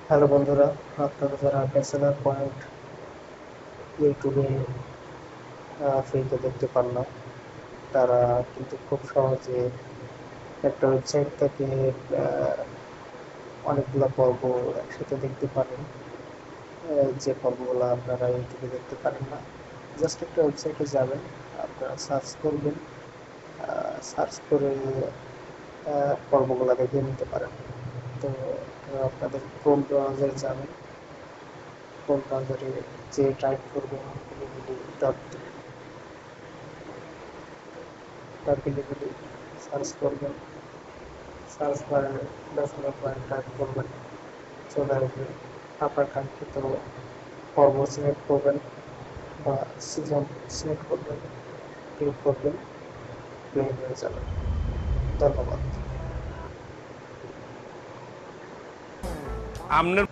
Hello বন্ধুরা, আপনারা যারা ব্যাচেলার পয়েন্ট ইউটিউবে ফ্রিতে দেখতে পান না, তারা কিন্তু খুব সহজে একটা ওয়েবসাইট থেকে আহ, অনেকগুলো পর্ব একসাথে দেখতে পারেন। যে পর্বগুলো আপনারা ইউটিউবে দেখতে পারেন না, জাস্ট একটা ওয়েবসাইটে যাবেন, আপনারা সার্চ করবেন, সার্চ করে পর্বগুলো দেখে নিতে পারেন। তো আপনাদের ক্রোম ব্রাউজারে যাবেন, ক্রোম ব্রাউজারে যে টাইপ করবেন www.পিলিপিলি সার্চ করবেন, সার্চ বারে ব্যাচেলর পয়েন্ট টাইপ করবেন, চলে আসবে। আপনার কাঙ্ক্ষিত পর্ব সিলেক্ট করবেন বা সিজন সিলেক্ট করবেন, ক্লিক করবেন, প্লে হয়ে যাবে। ধন্যবাদ। আপনার